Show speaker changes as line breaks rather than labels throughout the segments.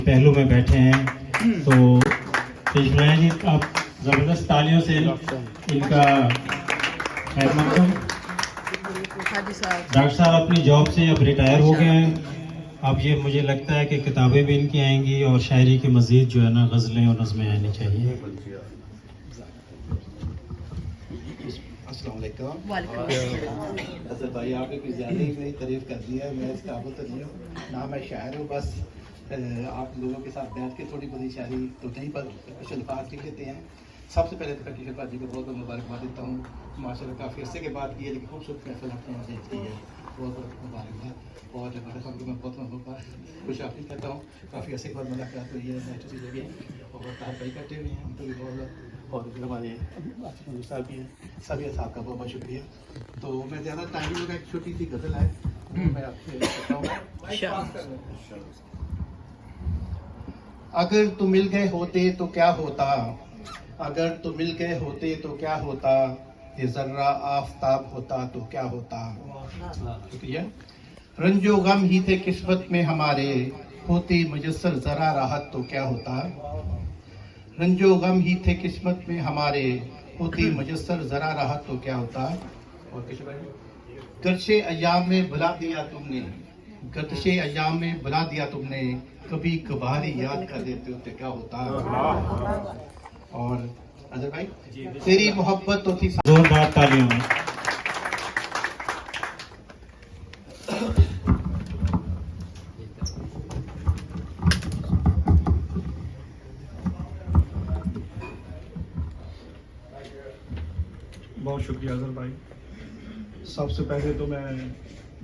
पहलू में बैठे हैं, तो पेशवाया जी आप ज़बरदस्त तालियों से इनका खैर मकदम। डॉक्टर साहब अपनी जॉब से अब रिटायर हो गए हैं। अब ये मुझे लगता है कि किताबें भी इनकी आएंगी और शायरी की मज़ीद जो है ना गज़लें और नज़में आनी चाहिए।
असल भाई आपने कुछ ज़्यादा ही मेरी तारीफ कर दी है। मैं इस काबिल तो नहीं हूँ ना, मैं शायर हूँ। बस आप लोगों के साथ बैठ के थोड़ी बहुत शायरी तो नहीं पर कुछ अल्फाज लिख लेते हैं। सबसे पहले तो किशोर भाजी को बहुत बहुत मुबारकबाद देता हूँ। माशाल्लाह काफ़ी अर्से के बाद की है लेकिन खूबसूरत महफिल आपने यहाँ से की है, बहुत बहुत मुबारकबाद। और हमारे साहब को मैं बहुत बहुत खुश हाफिज़ कहता हूँ। काफ़ी अर्से के बाद मुलाकात हुई है, अच्छी जगह और तार भाई बैठे हुए हैं, उनको भी बहुत और जो हमारे साहब भी हैं, सभी साहब का बहुत बहुत शुक्रिया। तो मैं ज़्यादा टाइम लगा, एक छोटी सी गज़ल है मैं आपसे बताऊँगा। अगर तुम मिल गए होते तो क्या होता, अगर तुम मिल गए होते तो क्या होता, ये जर्रा आफताब होता तो क्या होता। शुक्रिया। रंजो गम ही थे किस्मत में हमारे, होती मुयस्सर जरा राहत तो क्या होता। रंजो गम ही थे किस्मत में हमारे, होती मुयस्सर जरा राहत तो क्या होता। और गर्शे अय्याम में बुला दिया तुमने, गर्शे अय्याम में बुला दिया तुमने, कभी कभारी याद कर देते होते क्या होता। और अजहर भाई तेरी मोहब्बत तो थी
जोरदार तालियों में।
बहुत शुक्रिया अजहर भाई। सबसे पहले तो मैं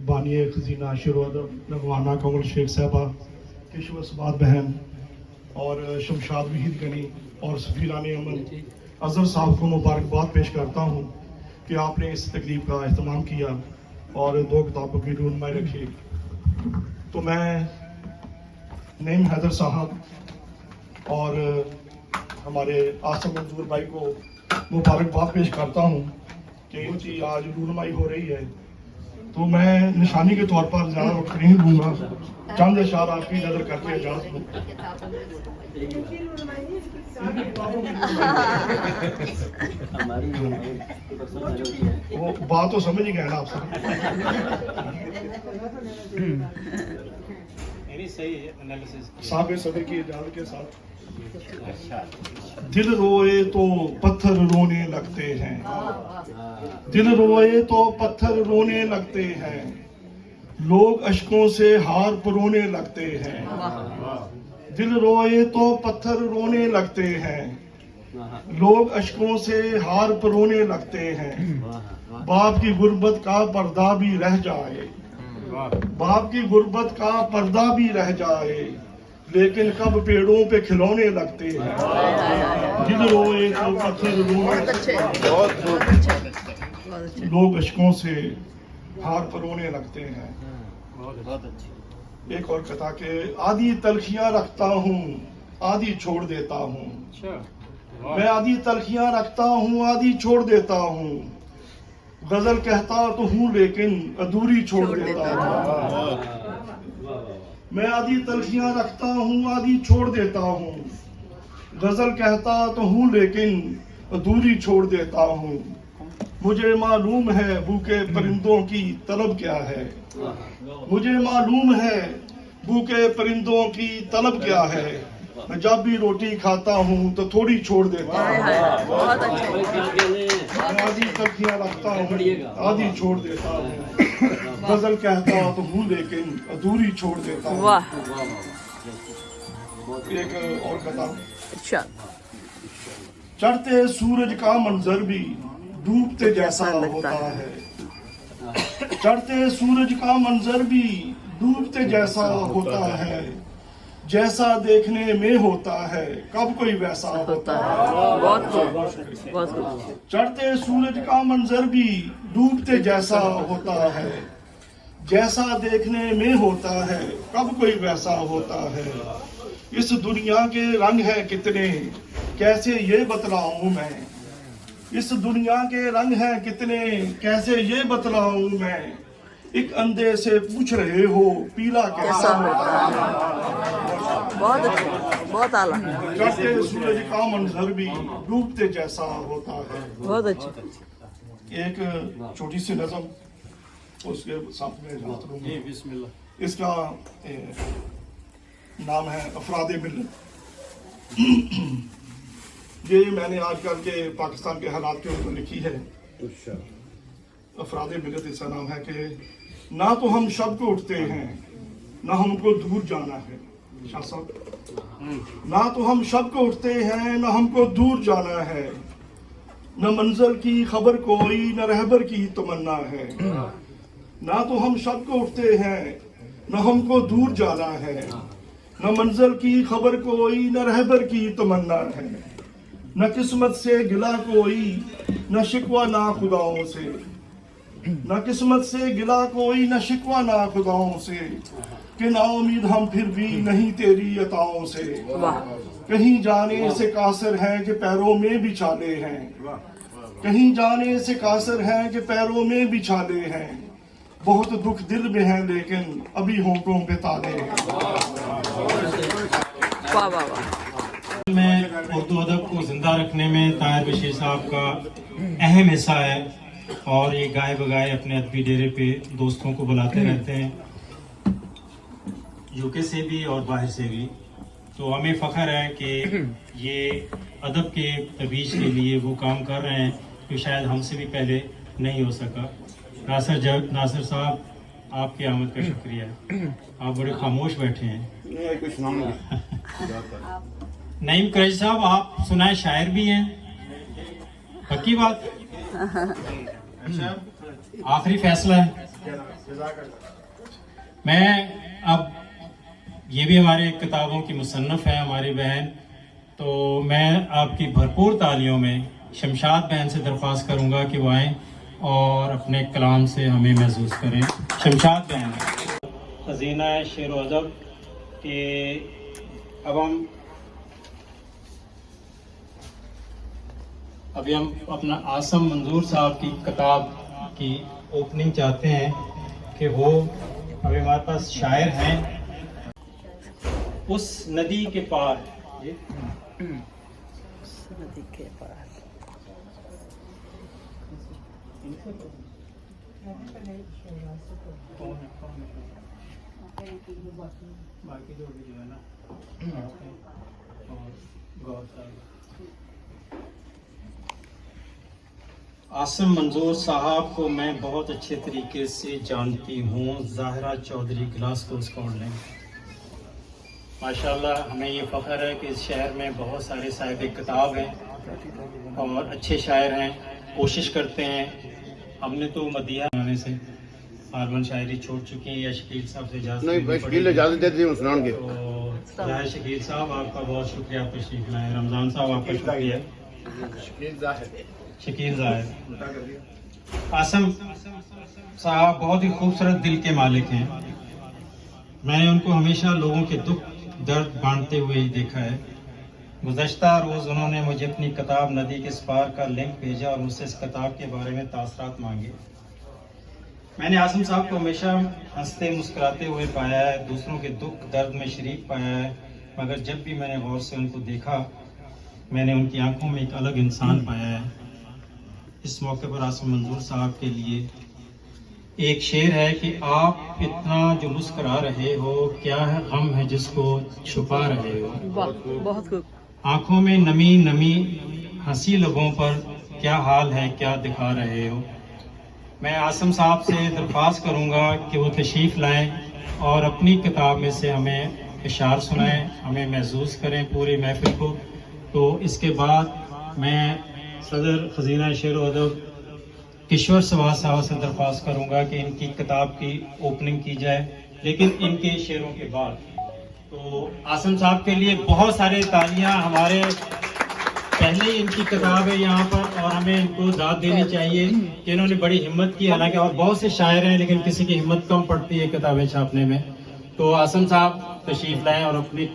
बानिए खजीना आशीर्वाद नगवाना कमल शेख साहबा, किशोर सबात बहन और शमशाद वहीद गनी और सफीरानी अमन अजहर साहब को मुबारकबाद पेश करता हूँ कि आपने इस तकलीफ का अहतमाम किया और 2 किताबों की रूनमाई रखी। तो मैं नईम हैदर साहब और हमारे आसम मंजूर भाई को मुबारकबाद पेश करता हूँ कि इनकी आज रूनमाई हो रही है। तो मैं निशानी के तौर पर ज़्यादा वक्त नहीं लूँगा, चंद अशार आपकी नज़र करके इजाज़त दूँ। वो बात तो समझ ही गए ना आप सब। साहब सदर की इजाज़त के साथ। दिल रोए तो पत्थर रोने लगते हैं, दिल रोए तो पत्थर रोने लगते हैं, लोग अश्कों से हार परोने लगते हैं। दिल रोए तो पत्थर रोने लगते हैं, लोग अश्कों से हार परोने लगते हैं। बाप की गुर्बत का पर्दा भी रह जाए, बाप की गुर्बत का पर्दा भी रह जाए, लेकिन कब पेड़ों पे खिलौने लगते हैं। दिल रोए तो पत्थर रोने, लोग अश्कों से हार परोने लगते हैं। एक और कथा के आधी तलखियां रखता हूँ, आधी छोड़ देता हूँ। मैं आधी तलखियां रखता हूँ, आधी छोड़ देता हूँ। गजल कहता तो हूँ लेकिन अधूरी छोड़ देता हूँ। मैं आधी तलखियां रखता हूँ, आधी छोड़ देता हूँ। गजल कहता तो हूँ लेकिन अधूरी छोड़ देता हूँ। मुझे मालूम है भूखे परिंदों की तलब क्या है, मुझे मालूम है भूखे परिंदों की तलब क्या है। मैं जब भी रोटी खाता हूँ तो थोड़ी छोड़ देता हूँ। मैं आधी तलखियां रखता हूँ, आधी छोड़ देता हूँ। गजल कहता तो हूँ लेकिन अधूरी छोड़ देता हूँ। एक और कथा। चढ़ते सूरज का मंजर भी डूबते जैसा होता है, चढ़ते सूरज का मंजर भी डूबते जैसा होता है। जैसा देखने में होता है कब कोई वैसा होता है। चढ़ते सूरज का मंजर भी डूबते जैसा होता है, जैसा देखने में होता है कब कोई वैसा होता है। इस दुनिया के रंग है कितने कैसे ये बतलाऊं मैं, इस दुनिया के रंग है कितने कैसे ये बतलाऊं मैं। एक अंधे से पूछ रहे हो पीला कैसा होता है।
बहुत अच्छा, बहुत आला,
चढ़ते सूरज का मंजर भी डूबते जैसा होता है।
बहुत अच्छा।
एक छोटी सी नज़म उसके सामने इजाज़त दूंगा। इसका नाम है अफराद मिल्लत। ये मैंने आजकल के पाकिस्तान के हालात के ऊपर लिखी है। अफराद मिल्लत इसका नाम है कि ना तो हम शब को उठते हैं ना हमको दूर जाना है। शाह साहब, ना तो हम शब को उठते हैं ना हमको दूर जाना है, न मंजिल की खबर कोई न रहबर की तमन्ना है। ना तो हम शब को उठते हैं न हमको दूर जाना है, न मंजिल की खबर कोई न रहबर की तमन्ना है, न किस्मत से गिला कोई न शिकवा ना खुदाओं से, न किस्मत से गिला कोई न शिकवा ना खुदाओं से, कि ना उम्मीद हम फिर भी नहीं तेरी अताओं से। कहीं जाने से कासर हैं कि पैरों में भी छाले हैं, कहीं जाने से कासर हैं कि पैरों में भी छाले हैं, बहुत दुख दिल में है लेकिन अभी होंठों पे ताले हैं।
वाह वाह वाह।
में उर्दू अदब को जिंदा रखने में ताहिर बशीर साहब का अहम हिस्सा है, और ये गाए बगाए अपने अदबी डेरे पे दोस्तों को बुलाते रहते हैं, यूके से भी और बाहर से भी। तो हमें फ़ख्र है कि ये अदब के तबीज के लिए वो काम कर रहे हैं जो शायद हमसे भी पहले नहीं हो सका। नासिर साहब, आपकी आमद का शुक्रिया, आप बड़े खामोश बैठे हैं। नईम करैची साहब, आप सुनाए शायर भी हैं, पक्की बात? अच्छा, आखिरी फैसला है। मैं अब, ये भी हमारे किताबों की मुसन्नफ़ है हमारी बहन, तो मैं आपकी भरपूर तालियों में शमशाद बहन से दरख्वास्त करूंगा कि वो आएँ और अपने कलाम से हमें महसूस करें। शमशाद बहन, खजीना शेर व अदब के अब अभी हम अपना आसम मंजूर साहब की किताब की ओपनिंग चाहते हैं कि वो अभी हमारे पास शायर हैं। उस नदी के पार,
नदी के पास
बाकी जो भी है ना, और गौर साहब, आसिम मंजूर साहब को मैं बहुत अच्छे तरीके से जानती हूँ। Zahira Chaudhary Glasgow Scotland. माशाल्लाह, हमें ये फ़ख्र है कि इस शहर में बहुत सारे साहिब किताब हैं और अच्छे शायर हैं, कोशिश करते हैं। हमने तो मदिया आने से आलमन शायरी छोड़ चुकी है या शकील साहब से इजाज़त देती हूँ सुनान के। तो जाहिर शकील साहब, आपका बहुत शुक्रिया, आप तशरीफ़ लाए। रमज़ान साहब, आपका शुक्रिया। शकील ज़ाहिर। आसम साहब बहुत ही खूबसूरत दिल के मालिक हैं। मैंने उनको हमेशा लोगों के दुख दर्द बांटते हुए ही देखा है। गुज़श्ता रोज़ उन्होंने मुझे अपनी किताब नदी के इस पार का लिंक भेजा और मुझसे इस किताब के बारे में तासरात मांगे। मैंने आसिम साहब को हमेशा हंसते मुस्कुराते हुए पाया है, दूसरों के दुख दर्द में शरीक पाया है, मगर जब भी मैंने गौर से उनको देखा, मैंने उनकी आंखों में एक अलग इंसान पाया है। इस मौके पर आसिम मंजूर साहब के लिए एक शेर है कि आप इतना जो मुस्कुरा रहे हो, क्या है गम है जिसको छुपा रहे हो।
बहुत खूब।
आंखों में नमी नमी, हंसी लबों पर क्या हाल है, क्या दिखा रहे हो। मैं आसिम साहब से दरख्वास्त करूंगा कि वो तशरीफ़ लाएं और अपनी किताब में से हमें इशार सुनाएं, हमें महसूस करें पूरी महफिल को। तो इसके बाद मैं सदर खजीना शेर व अदब किश्वर सवाद साहब से दरख्वास्त करूंगा कि इनकी किताब की ओपनिंग की जाए, लेकिन इनके शेरों के बाद। तो आसिम साहब के लिए बहुत सारे तालियां। हमारे पहले ही इनकी किताब है यहाँ पर, और हमें इनको दाद देनी चाहिए कि इन्होंने बड़ी हिम्मत की। हालांकि और बहुत से शायर हैं, लेकिन किसी की हिम्मत कम पड़ती है किताबें छापने में। तो आसिम साहब तशरीफ लाएं और अपनी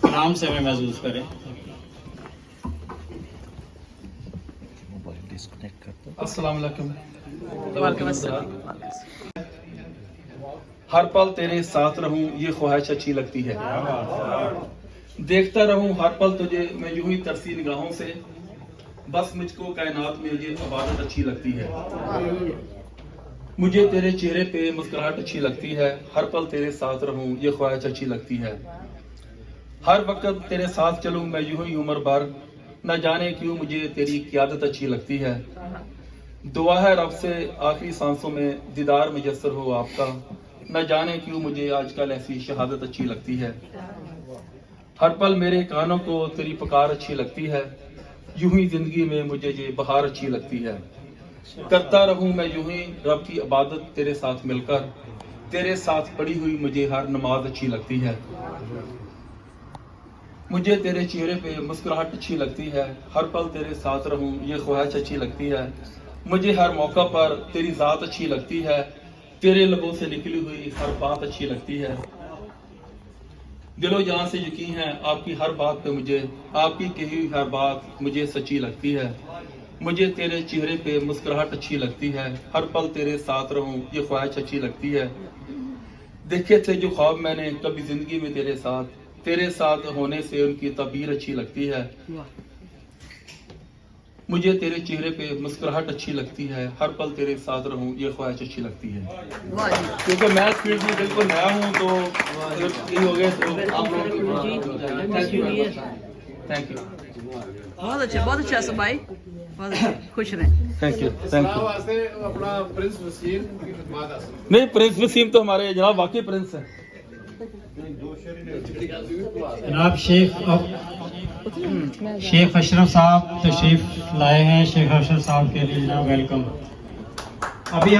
नाम से हमें महसूस करें।
अस्सलाम वालेकुम। ہر پل تیرے ساتھ رہوں یہ خواہش اچھی لگتی ہے. دیکھتا رہوں ہر پل تجھے میں یوں ہی ترسی نگاہوں سے, بس مجھ کو کائنات میں یہ عبادت اچھی لگتی ہے. مجھے تیرے چہرے پہ مسکراہٹ اچھی لگتی ہے, ہر پل تیرے ساتھ رہوں یہ خواہش اچھی لگتی ہے. ہر وقت تیرے ساتھ چلوں میں یوں ہی عمر بھر, نہ جانے کیوں مجھے تیری قیادت اچھی لگتی ہے. دعا ہے رب سے آخری سانسوں میں دیدار میسر ہو آپ کا, نہ جانے کیوں مجھے آج کل ایسی شہادت اچھی لگتی ہے. ہر پل میرے کانوں کو تیری پکار اچھی لگتی ہے, یوں ہی زندگی میں مجھے یہ بہار اچھی لگتی ہے. کرتا رہوں میں یوں ہی رب کی عبادت تیرے ساتھ مل کر, تیرے ساتھ پڑھی ہوئی مجھے ہر نماز اچھی لگتی ہے. مجھے تیرے چہرے پہ مسکراہٹ اچھی لگتی ہے, ہر پل تیرے ساتھ رہوں یہ خواہش اچھی لگتی ہے. مجھے ہر موقع پر تیری ذات اچھی لگتی ہے, تیرے لبوں سے نکلی ہوئی ہر بات اچھی لگتی ہے. دل و جان سے یقین ہے آپ کی ہر بات پہ مجھے, آپ کی کہی ہوئی ہر بات مجھے سچی لگتی ہے. مجھے تیرے چہرے پہ مسکراہٹ اچھی لگتی ہے, ہر پل تیرے ساتھ رہوں یہ خواہش اچھی لگتی ہے. دیکھے تھے جو خواب میں نے کبھی زندگی میں تیرے ساتھ ہونے سے ان کی تعبیر اچھی لگتی ہے. مجھے تیرے چہرے پہ مسکراہٹ اچھی لگتی ہے, ہر پل تیرے ساتھ رہوں یہ خواہش اچھی لگتی ہے. کیونکہ میں فیلڈ میں بالکل نیا ہوں تو یہ ہو گیا آپ لوگ. Thank you.
بہت اچھا سب بھائی, بہت اچھا, خوش رہیں.
Thank you. نہیں, پرنس وسیم تو ہمارے جناب واقعی پرنس ہیں.
جناب شیخ اشرف صاحب تشریف لائے ہیں. شیخ اشرف صاحب کے لیے جناب ویلکم. ابھی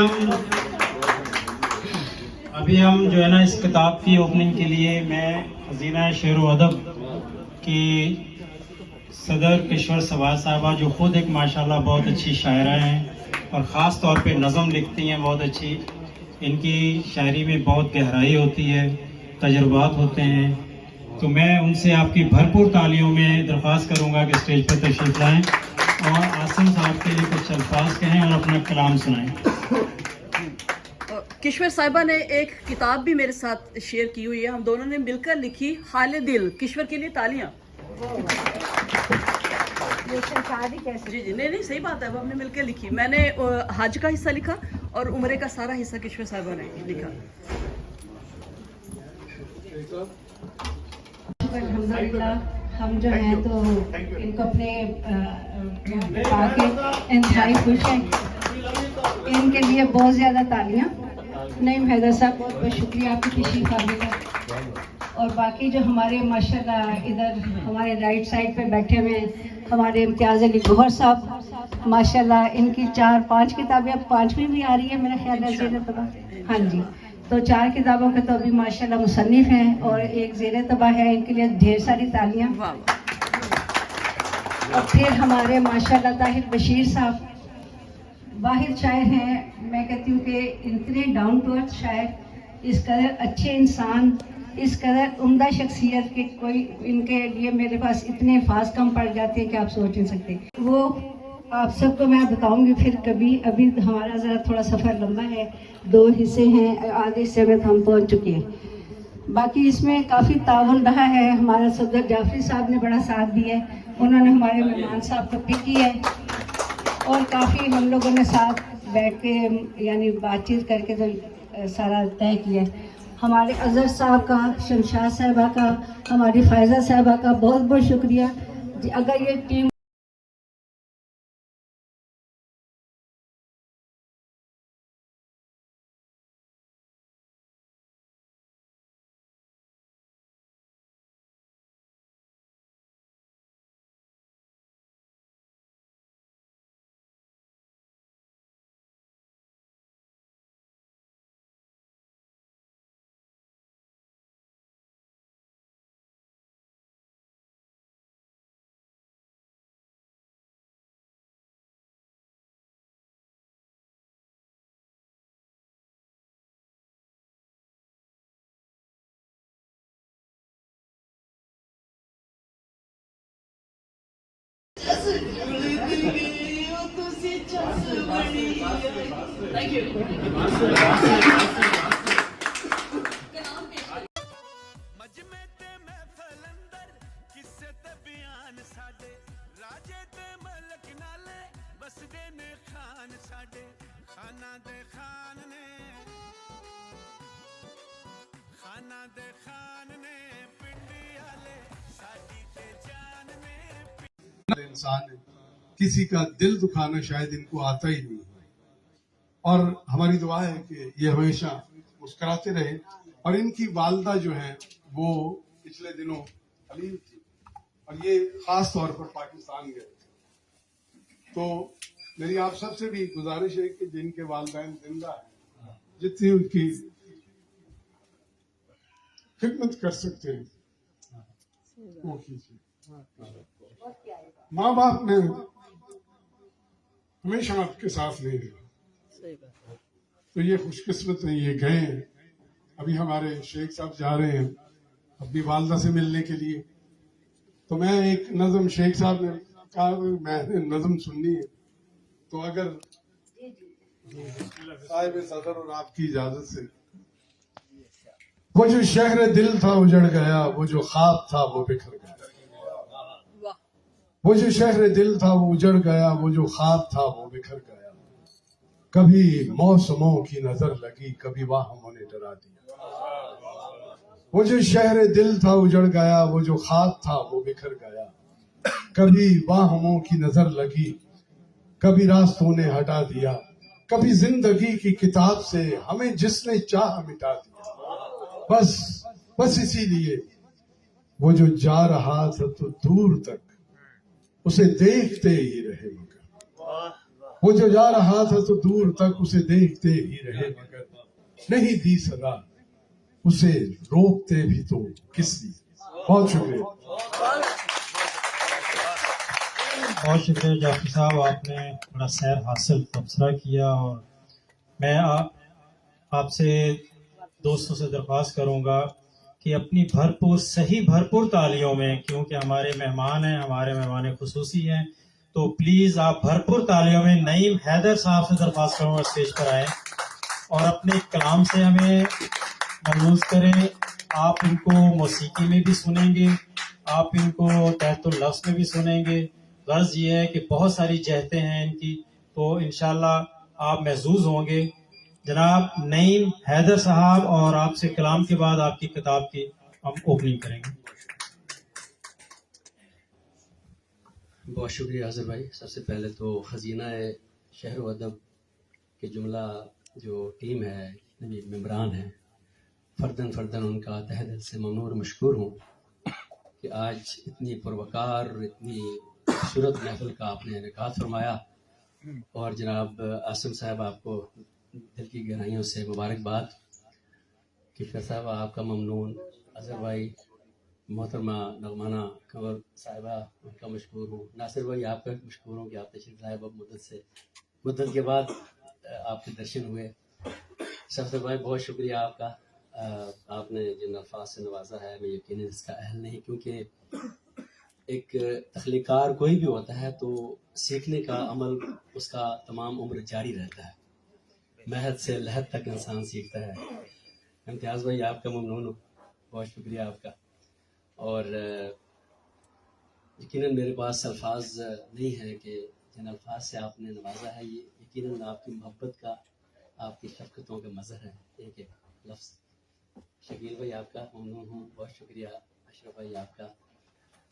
ہم جو ہے نا اس کتاب کی اوپننگ کے لیے میں خزینہ شعر و ادب کی صدر کشور سبا صاحبہ, جو خود ایک ماشاءاللہ بہت اچھی شاعرہ ہیں اور خاص طور پہ نظم لکھتی ہیں بہت اچھی. ان کی شاعری میں بہت گہرائی ہوتی ہے, تجربات ہوتے ہیں, تو میں ان سے آپ کی بھرپور تالیوں میں درخواست کروں گا کہ اسٹیج پر تشریف لائیں اور آسم صاحب کے لیے کچھ الفاظ کہیں اور اپنا کلام سنائیں.
کشور صاحبہ نے ایک کتاب بھی میرے ساتھ شیئر کی ہوئی ہے, ہم دونوں نے مل کر لکھی, حال دل. کشور کے لیے تالیاں. جی نہیں صحیح بات ہے, وہ ہم نے مل کے لکھی. میں نے حج کا حصہ لکھا اور عمرے کا سارا حصہ کشور صاحبہ نے لکھا.
الحمدللہ ہم جو ہیں تو ان کو اپنے پا کے انتہائی خوش ہیں. ان کے لیے بہت زیادہ تالیاں. نعیم حیدر صاحب بہت بہت شکریہ آپ کی تشریف آنے کا. اور باقی جو ہمارے ماشاءاللہ ادھر ہمارے رائٹ سائڈ پہ بیٹھے ہوئے ہمارے امتیاز علی گوہر صاحب, ماشاءاللہ ان کی 4-5 کتابیں, اب 5ویں بھی آ رہی ہے میرا خیال ہے زیر طبع. ہاں جی, تو 4 کتابوں کے تو ابھی ماشاءاللہ مصنف ہیں اور ایک زیر طبع ہے. ان کے لیے ڈھیر ساری تالیاں. اور پھر ہمارے ماشاءاللہ طاہر بشیر صاحب واحد شاعر ہیں. میں کہتی ہوں کہ اتنے ڈاؤن ٹو ارتھ شاعر, اس قدر اچھے انسان, اس قدر عمدہ شخصیت کے کوئی, ان کے لیے میرے پاس اتنے الفاظ کم پڑ جاتے ہیں کہ آپ سوچ نہیں سکتے. وہ آپ سب کو میں بتاؤں گی پھر کبھی. ابھی ہمارا ذرا تھوڑا سفر لمبا ہے, 2 حصے ہیں, آدھے حصے میں ہم پہنچ چکے ہیں. باقی اس میں کافی تعاون رہا ہے. ہمارا صدر جعفری صاحب نے بڑا ساتھ دیا ہے, انہوں نے ہمارے مہمان صاحب کو پک کیا ہے اور کافی ہم لوگوں نے ساتھ بیٹھ کے یعنی بات چیت کر کے تو سارا طے کیا ہے. ہمارے اظہر صاحب کا, شمشاد صاحبہ کا, ہماری فائزہ صاحبہ کا بہت بہت شکریہ. اگر یہ ٹیم
Thank you.
साडे राजे ते मलक नाले बसदे ने खान साडे खाना दे खान ने पिंडी आले साडी ते जान ने
इंसान है, किसी का दिल दुखाना शायद इनको आता ही नहीं है। और हमारी दुआ है कि ये हमेशा मुस्कुराते रहे। और इनकी वालदा जो है वो पिछले दिनों हलीम थी और ये खास तौर पर पाकिस्तान गए थे। तो मेरी आप सबसे भी गुजारिश है कि जिनके वालिदैन जिंदा हैं, जितनी उनकी खिदमत कर सकते हैं वो कीजिए। माँ बाप ने हमेशा आपके साथ नहीं रहा, तो ये खुशकिस्मत है, ये गए हैं। अभी हमारे शेख साहब जा रहे हैं अपनी वालदा से मिलने के लिए। तो मैं एक नज़म, शेख साहब ने कहा मैंने नज़म सुननी है, तो अगर साहिब सदर और आपकी इजाजत से। वो जो शहर दिल था उजड़ गया, वो जो ख्वाब था वो बिखर गया। वो जो शहर दिल था वो उजड़ गया, वो जो ख्वाब था वो बिखर गया। कभी मौसमों की नजर लगी, कभी वाहमों ने डरा दिया। वो जो शहर दिल था उजड़ गया, वो जो ख्वाब था वो बिखर गया। कभी वाहमों की नजर लगी, कभी रास्तों ने हटा दिया। कभी जिंदगी की किताब से हमें जिसने चाह मिटा दिया। बस इसीलिए वो जो जा रहा था तो दूर तक उसे देखते ही रहे मगर। वो जो जा रहा था तो दूर तक उसे देखते ही रहे मगर। नहीं दी सदा उसे रोकते भी तो किस लिए। बहुत शुक्रिया।
बहुत शुक्रिया जाफर साहब, आपने बड़ा सैर हासिल तबसरा किया। और मैं आपसे दोस्तों से दरख्वास्त करूंगा कि अपनी भरपूर तालियों में, क्योंकि हमारे मेहमान हैं, हमारे मेहमान खुसूसी हैं, तो प्लीज़ आप भरपूर तालियों में नईम हैदर साहब से दरख्वास्त करूंगा स्टेज पर आए और अपने कलाम से हमें मलूज़ करें। आप इनको मौसीकी में भी सुनेंगे, आप इनको तहतुल लफ्ज़ में भी सुनेंगे। गर्ज ये है कि बहुत सारी जहतें हैं इनकी, तो इंशाल्लाह आप महजूज होंगे। जनाब नईम हैदर साहब, और आपसे कलाम के बाद आपकी किताब की हम ओपनिंग करेंगे।
बहुत शुक्रिया हाजिर भाई। सबसे पहले तो खजीना शहर व अदब के जुमला जो टीम है, जितने भी मेम्बरान हैं, फर्दन उनका तहे दिल से ममनून और मशकूर हूँ कि आज इतनी पुरवकार, इतनी खूबसूरत महफिल का आपने इनेकाद फरमाया। और जनाब आसिम साहब, आपको दिल की गहराइयों से मुबारकबाद। किफ़र साहब आपका ममनून, अजहर भाई, मोहतरमा नगमाना कंवर साहिबा उनका मशकूर हूँ। नासिर भाई आपका मशकूर हूँ कि आप तशरीफ़ लाए। अब मुद्दत के बाद आपके दर्शन हुए। सफदर भाई बहुत शुक्रिया आपका। आपने जिन अल्फाज से नवाजा है, मैं यकीनन इसका अहल नहीं, क्योंकि एक तख्लीकार कोई भी होता है तो सीखने का अमल उसका तमाम उम्र जारी रहता है। महद से लहद तक इंसान सीखता है। इम्तियाज़ भाई आपका ममनून हूँ, बहुत शुक्रिया आपका। और यकीनन मेरे पास अल्फाज नहीं है कि जिन अल्फाज से आपने नवाजा है, ये यकीनन आपकी मोहब्बत का, आपकी शफ़क़तों का मज़हर है, एक एक लफ्ज़। शकील भाई आपका ममनून हूँ, बहुत शुक्रिया। अशरफ भाई आपका,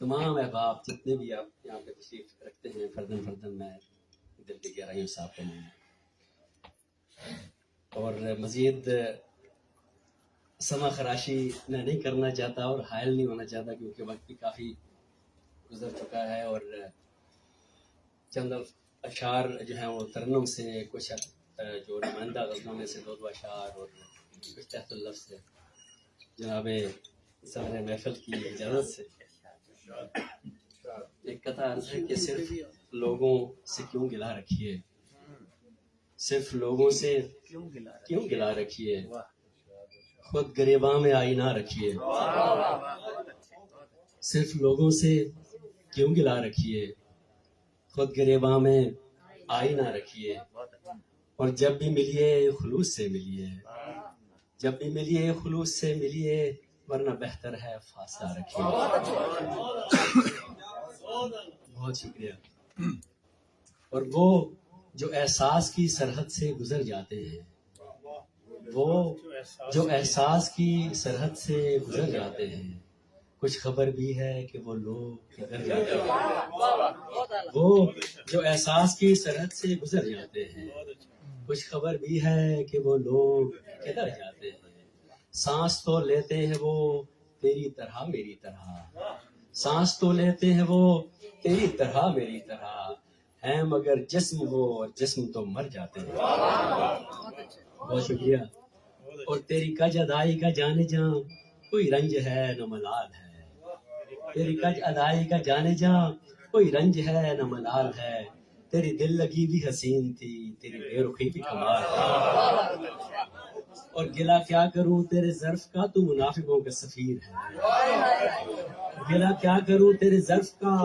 तमाम अहबाब जितने भी आप यहाँ पे तशरीफ़ रखते हैं, फर्दन मैं दिल की गहराइयों से आपका ममनून। और मज़ीद समा खराशी मैं नहीं करना चाहता और हायल नहीं होना चाहता, क्योंकि वक्त भी काफ़ी गुजर चुका है। और चंद अशार जो हैं वो तरन्नुम से, कुछ जो नुमाइंदा गज़लों में से 2 अशार और कुछ तहतुल लफ्ज़ से जनाब सदर महफिल की इजाज़त से एक कथा अर्ज़ है कि सिर्फ लोगों से क्यों गिला रखिए, सिर्फ लोगों से क्यों गिला रखिए, खुद गरीबा में आईना रखिए। सिर्फ लोगों से क्यों गिला रखिए, खुद गरीबा में आईना रखिए। और जब भी मिलिए खुलूस से मिलिए, जब भी मिलिए खुलूस से मिलिए, वरना बेहतर है फासला रखिए। بہت شکریہ. اور وہ جو احساس کی سرحد سے گزر جاتے ہیں، وہ جو احساس کی سرحد سے گزر جاتے ہیں، کچھ خبر بھی ہے کہ وہ لوگ کدھر جاتے ہیں. وہ جو احساس کی سرحد سے گزر جاتے ہیں، کچھ خبر بھی ہے کہ وہ لوگ کدھر جاتے ہیں. سانس تو لیتے ہیں وہ تیری طرح میری طرح، سانس تو لیتے ہیں وہ تیری طرح میری طرح، ہیں مگر جسم وہ اور جسم تو مر جاتے ہیں. بہت شکریہ. اور تیری کج ادائی کا جانے جاں کوئی رنج ہے نہ ملال ہے، تیری کج ادائی کا جانے جاں کوئی رنج ہے نہ ملال ہے، تیری دل لگی بھی حسین تھی، تیری بے رخی بھی کمال ہے. اور گلا کیا کروں تیرے ظرف کا، تو منافقوں کا سفیر ہے. گلا کیا کروں تیرے ظرف کا،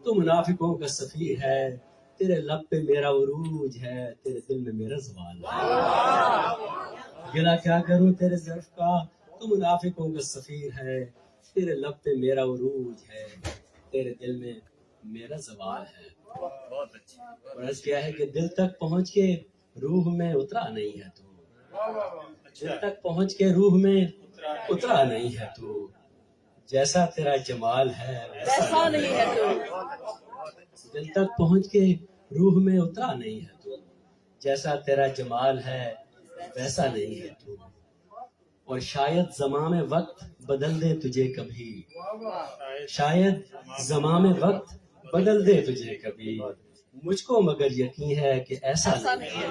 تو منافقوں کا سفیر ہے. تیرے لب پہ میرا عروج ہے، تیرے دل میں میرا زوال ہے. گلا کیا کروں تیرے ظرف کا، تو منافقوں کا سفیر ہے. تیرے لب پہ میرا عروج ہے، تیرے دل میں میرا زوال ہے. اور عرض کیا ہے کہ دل تک پہنچ کے روح میں اترا نہیں ہے تو، دل تک پہنچ کے روح میں اترا نہیں ہے تو، جیسا تیرا جمال ہے
ویسا نہیں ہے تو.
دل تک پہنچ کے روح میں اترا نہیں ہے تو، جیسا تیرا جمال ہے ویسا نہیں ہے تو. اور شاید زماں میں وقت بدل دے تجھے کبھی، شاید زماں میں وقت بدل دے تجھے کبھی، مجھ کو مگر یقین ہے کہ ایسا نہیں ہے.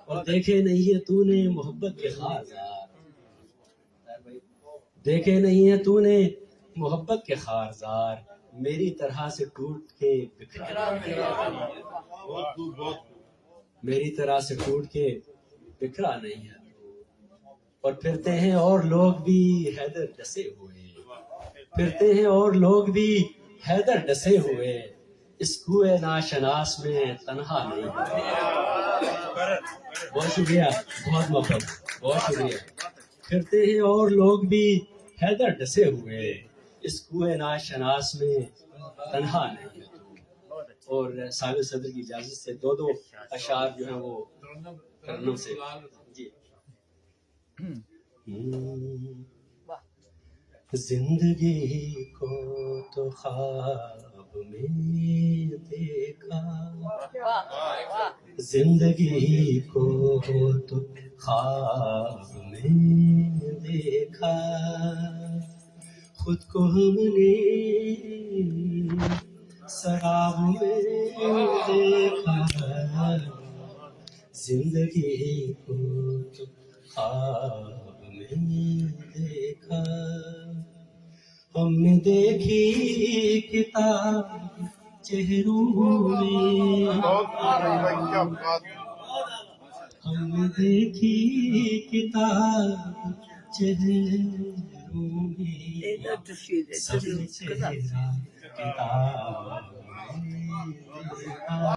اور دیکھے نہیں ہے تو نے محبت کے خارزار، دیکھے نہیں ہے تو نے محبت کے خارزار، میری طرح سے ٹوٹ کے بکھرا نہیں ہے تو، میری طرح سے ٹوٹ کے بکھرا نہیں ہے تو. اور پھرتے ہیں اور لوگ بھی حیدر ڈسے ہوئے، پھرتے ہیں اور لوگ بھی حیدر ڈسے ہوئے، اس کوئے ناشناس میں تنہا نہیں ہے. بہت شکریہ، بہت محبت، بہت شکریہ. پھرتے ہیں اور لوگ بھی حیدر ڈسے ہوئے، اس کوئے ناشناس میں تنہا نہیں ہے تو. اور صاحب صدر کی اجازت سے دو اشعار جو ہیں وہ ترنم سے. جی. زندگی کو تو خواب میں دیکھا، زندگی کو تو خواب میں دیکھا، خود کو ہم نے سراب میں دیکھا، زندگی کو تو خواب میں دیکھا. ہم نے دیکھی کتاب چہروں میں، ہم نے دیکھی کتاب چہروں میں، سب چہرہ کتاب میں دیکھا.